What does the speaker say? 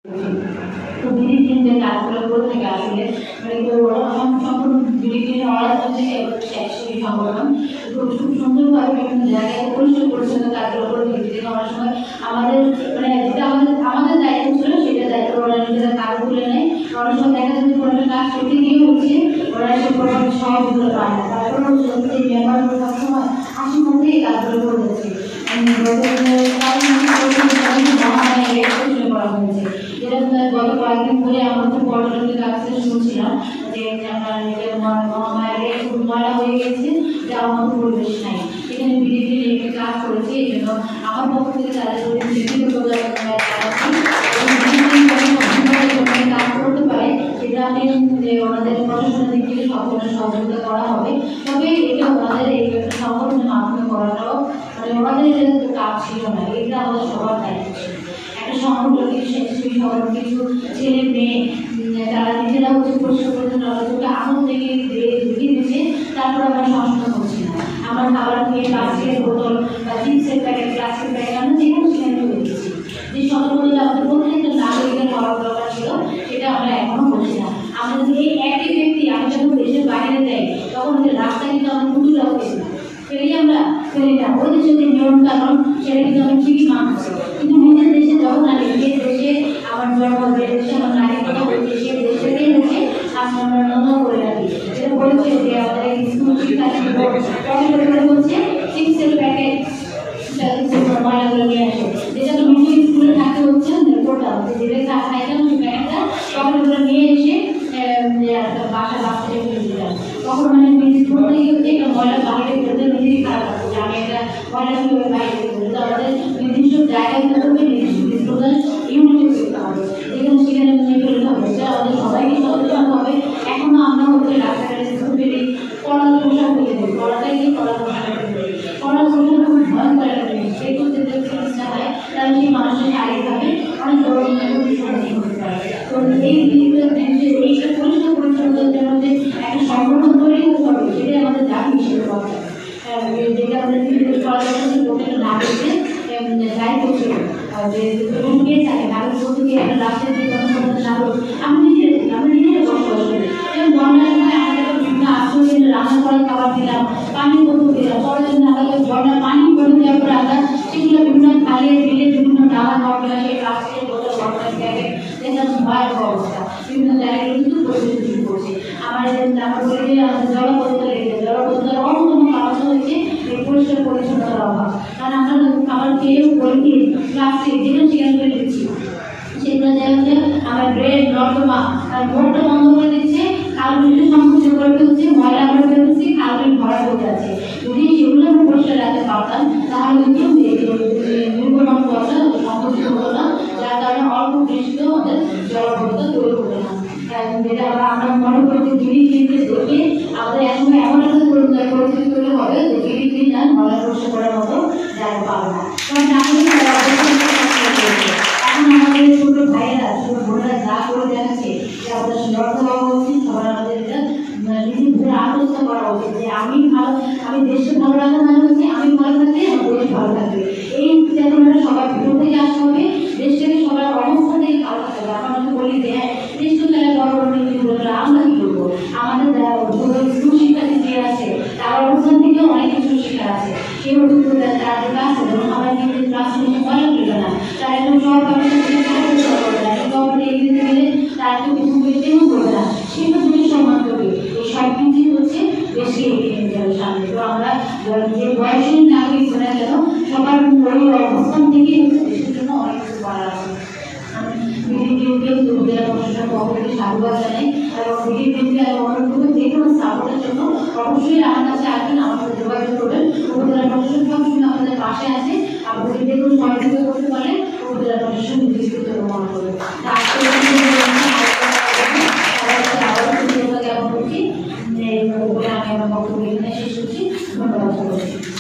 তো বিডিপিন যে কাজগুলো করে থাকে আসলে সম্পূর্ণ বিডিপিন অরাজনৈতিক স্বেচ্ছাসেবী সংগঠন খুব সুন্দরভাবে বিভিন্ন জায়গায় পরিষ্কার পরিচ্ছন্ন কাজগুলো করে থাকে। অনেক সময় আমাদের যেটা আমাদের দায়িত্ব ছিল সেটা দায়িত্ব ওরা নিজেরা কাজ তুলে নেয়। অনেক সময় দেখা যাচ্ছে কোনো একটা কাজ করতে গিয়ে হচ্ছে ওরা সে প্রকারের সহযোগিতা পায় না। তারপরে হচ্ছে এই ব্যাপারগুলো সবসময় হাসি মুখে এই কাজগুলো করে যাচ্ছে। যেটা গত কয়েকদিন ধরে আমরা হচ্ছে পর্যটকদের কাছ থেকে শুনছিলাম যে আপনার মহামারী খুব ময়লা হয়ে গেছে, যাওয়ার মতো পরিবেশ নাই। এখানে বিডিপি একটি কাজ করেছে, এই জন্য আমার পক্ষ থেকে তাদের কাজ করতে পারে সেটা আমি ওনাদের প্রশাসনের দিক থেকে সব ধরনের সহযোগিতা করা হবে। তবে এটা ওনাদের এই সংগঠনের মাধ্যমে করাটাও ওনাদের কাজ ছিল না, এটা আমাদের সবার দায়িত্ব ছিল। একটা সংগঠন স্বেচ্ছাসেবী সংগঠন কিছু ছেলে মেয়ে তারা নিজেরা হচ্ছে পরিষ্কার পরিচ্ছন্ন আনন্দ থেকে ঢুকিয়ে দিচ্ছে, তারপর আমরা সংশোধন করছি না। আমরা খাবার খেয়ে প্লাস্টিকের বোতল বা চিপসের প্যাকেট প্লাস্টিক প্যাকেট আমরা যেখানে সেখানে ফেলে দিচ্ছি। যে সতর্কতা আমাদের প্রত্যেকটা নাগরিকের করার দরকার ছিল সেটা আমরা এখনো করছি না। আমরা যে এই একই ব্যক্তি আমি যখন দেশের বাইরে যাই তখন রাস্তা কিন্তু আমরা প্রচুর রাখছি না, ফেলি আমরা ফেলি না। ওই দেশের যে নিয়ম কানুন সেটা কিন্তু আমি ঠিকই মানছি, কিন্তু নিজের দেশে যখন আমি যে দেশে আমার জন্ম, যে দেশে আমার নারীরা ওই দেশে দেশটাকেই হচ্ছে আমরা নজর করে রাখি। যেটা বলেছে যে আমাদের স্কুল শিক্ষা হচ্ছে চিপসের প্যাকেট ময়লাগুলো নিয়ে আসে, যেটা তো নিজের স্কুলে থাকে হচ্ছে টোটাল যেটা খাইতাম সেই প্যাকেটটা পকেটগুলো নিয়ে এসে বাসা বাচ্চাকে ফেলে দিতাম। তখন নিজের স্কুল থেকে হচ্ছে একটা ময়লা বাইরে ফেলতে নিজেরই খারাপ লাগছে যে আমি একটা ময়লা কীভাবে বাইরে ফেলতে। তো আমাদের নির্দিষ্ট জায়গায় ফেলতে হবে, নির্দিষ্ট ডিসপোজাল ইউনিটে ফেলতে হবে, যেখানে সেখানে ফেলতে হবে। এটা আমাদের সবাইকে সচেতন হবে। এখনো আমরা হচ্ছে রাস্তাঘাটে স্কুল ফেলি কলার পোশাক ফেলে দিই, কলাটাই গিয়ে কলার পোশাক ফেলে দিই। কলার পোশাকটা খুব ভয়ঙ্কর একটা জিনিস, যেহেতু যদি চিকিৎসা হয় তাহলে সেই মানুষের শারীরিকভাবে অনেক বড় সম্মুখীন হতে পারে। তো এই এইটা পরিষ্কার পরিচ্ছন্নতার জন্য যে একটা সংগঠন তৈরি হতে হবে সেটাই আমাদের দাবি হিসেবে কথা। যেটা আমাদের প্রত্যেকটা নাগরিকের দায়িত্ব ছিল যে কে থাকে নাগরিক বলতে গিয়ে একটা রাষ্ট্রের যে নাগরিক আমি নিজেরা বসবাস করি। যেমন বন্যার সময় আমাদের বিভিন্ন আশ্রয় রান্না করার খাবার দিলাম, পানি বোতল দিলাম, পরের জন্য আমাদের বন্যার পানি পড়ে দেওয়ার পরে আমরা সেগুলো বিভিন্ন খালে বিলে বিভিন্ন ডালা খাওয়া সেই প্লাস্টিকের বোতল বন্যার প্যাকেট দেখলাম ভয়াবহ অবস্থা। বিভিন্ন জায়গায় কিন্তু পরিবেশ শুরু করছে। আমরা বলি যে আমাদের জলবদ্ধতা লেগেছে, জলবদ্ধতার অন্যতম কারণ হচ্ছে এই পরিষ্কার পরিচ্ছন্নতার অভাব। কারণ আমরা খাবার খেয়েও পলিথিন প্লাস্টিক যেখানে সেখানে ফেলে দিচ্ছি, সেগুলো দেখা যাচ্ছে আমার ব্রেড নর্দমা আর ভোটটা বন্ধ করে দিচ্ছে, খালগুলো সংকুচিত করে ফেলছে, ময়লা করে ফেলছি, খালগুলি ভরা হয়ে যাচ্ছে। যদি সেগুলো আমরা পরিষ্কার রাখতে পারতাম তাহলে কিন্তু নির্গমন করতে সংকুচিত হতো না, যার কারণে অল্প বৃষ্টিতে আমাদের জলবদ্ধতা তৈরি হতো না। যেটা আমরা মনে করি যে বিডিপিকে দেখে আমাদের এখন এমন একটা পরিস্থিতি তৈরি হবে যে বিডিপি না ময়লা পরিষ্কার করার মতো জায়গা পাবে না। এখন আমাদের ছোট ভাইয়েরা ছোট বোনেরা যা করে দেখাচ্ছে যে আমাদের লড়তে হওয়া উচিত, সবার আমাদের এটা নিজের ভিতরে আত্মস্থ করা উচিত যে আমি দেশকে ভালো রাখা মানে হচ্ছে আমি ভালো থাকলে আমার দেশ ভালো থাকবে। এই চেতনাটা সবার ভিতর থেকে আসতে হবে, দেশটাকে সবার অবস্থা থেকে ভালো থাকতে হবে। আমরা যদি বলি যে হ্যাঁ দেশকে তারা বড় বড় নীতিগুলো আমরা কি করবো, আমাদের স্কুল শিক্ষার্থী যে আছে তার অবস্থান থেকেও অনেক কিছু শিক্ষার আছে। সেই অভিজ্ঞতা তার যেটা আছে যেমন আমার কিন্তু ক্লাসরুমে মনে করবে না, তার একদম সহকারী এগিয়ে গেলে তার একটু কিছু তেমন করবে না, সেটা যদি সম্মান করবে। এই সব কিছুই হচ্ছে বেশি এগিয়ে নিয়ে যাবে সামনে। তো আমরা যে বয়সী নাগরিক হয়ে গেল সবার ওই অবস্থান থেকেই হচ্ছে দেশের জন্য অনেক কিছু করা আছে। বিডিপিকে উপজেলা প্রশাসনের পক্ষ থেকে সাধুবাদ জানাই এবং বিডিপিকে অনুরোধ যে কোনো সাপোর্টের জন্য অবশ্যই আমার কাছে আসবেন, আমার সাথে যোগাযোগ করবেন। উপজেলা প্রশাসন সবসময় আমাদের পাশে আছে, আপনাদের যে কোনো সহযোগিতা করতে পারেন উপজেলা প্রশাসন নির্দিষ্ট মনে করবে। জ্ঞাপন করছি আমি আমার বক্তব্য এখানে শেষ করছি। ধন্যবাদ।